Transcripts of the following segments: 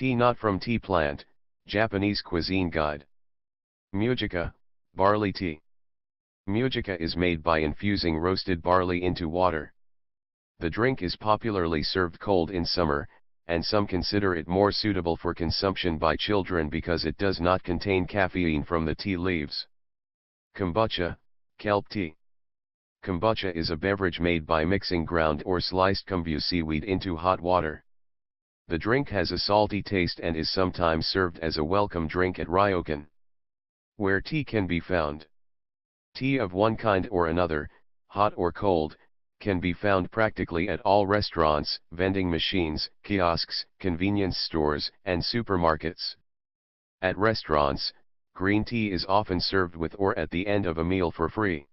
Tea not from tea plant, Japanese Cuisine Guide. Mujika, barley tea. Mujika is made by infusing roasted barley into water. The drink is popularly served cold in summer, and some consider it more suitable for consumption by children because it does not contain caffeine from the tea leaves. Kombucha, kelp tea. Kombucha is a beverage made by mixing ground or sliced kombu seaweed into hot water. The drink has a salty taste and is sometimes served as a welcome drink at ryokan. Where tea can be found. Tea of one kind or another, hot or cold, can be found practically at all restaurants, vending machines, kiosks, convenience stores, and supermarkets. At restaurants, green tea is often served with or at the end of a meal for free.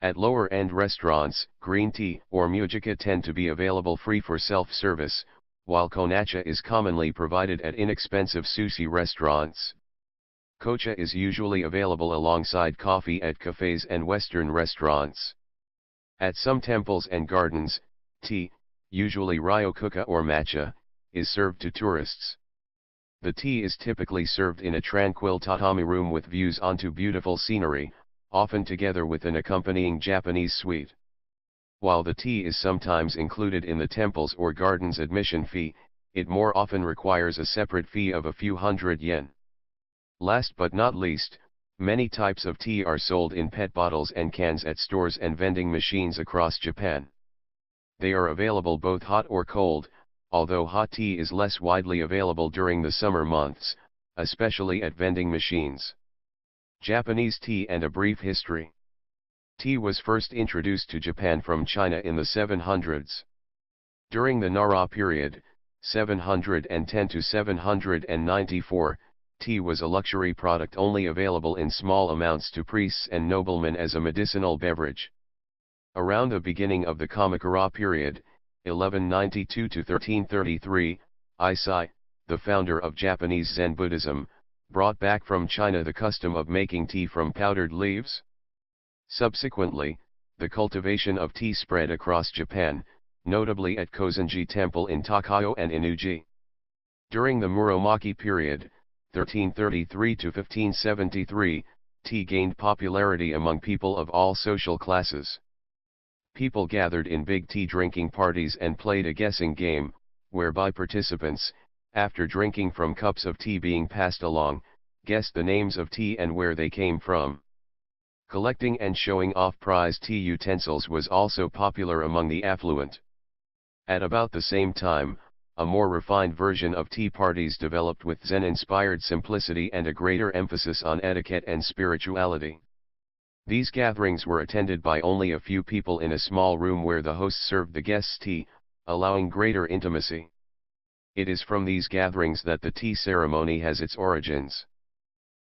At lower-end restaurants, green tea or mujika tend to be available free for self-service, while konjac is commonly provided at inexpensive sushi restaurants. Kocha is usually available alongside coffee at cafes and Western restaurants. At some temples and gardens, tea, usually ryokuka or matcha, is served to tourists. The tea is typically served in a tranquil tatami room with views onto beautiful scenery, often together with an accompanying Japanese sweet. While the tea is sometimes included in the temple's or garden's admission fee, it more often requires a separate fee of a few hundred yen. Last but not least, many types of tea are sold in PET bottles and cans at stores and vending machines across Japan. They are available both hot or cold, although hot tea is less widely available during the summer months, especially at vending machines. Japanese tea and a brief history. Tea was first introduced to Japan from China in the 700s. During the Nara period, 710 to 794, tea was a luxury product only available in small amounts to priests and noblemen as a medicinal beverage. Around the beginning of the Kamakura period, 1192 to 1333, Issai, the founder of Japanese Zen Buddhism, brought back from China the custom of making tea from powdered leaves. Subsequently, the cultivation of tea spread across Japan, notably at Kozenji Temple in Tokyo and in Uji. During the Muromachi period, 1333 to 1573, tea gained popularity among people of all social classes. People gathered in big tea drinking parties and played a guessing game, whereby participants, after drinking from cups of tea being passed along, guessed the names of tea and where they came from. Collecting and showing off prized tea utensils was also popular among the affluent. At about the same time, a more refined version of tea parties developed with Zen-inspired simplicity and a greater emphasis on etiquette and spirituality. These gatherings were attended by only a few people in a small room where the host served the guests tea, allowing greater intimacy. It is from these gatherings that the tea ceremony has its origins.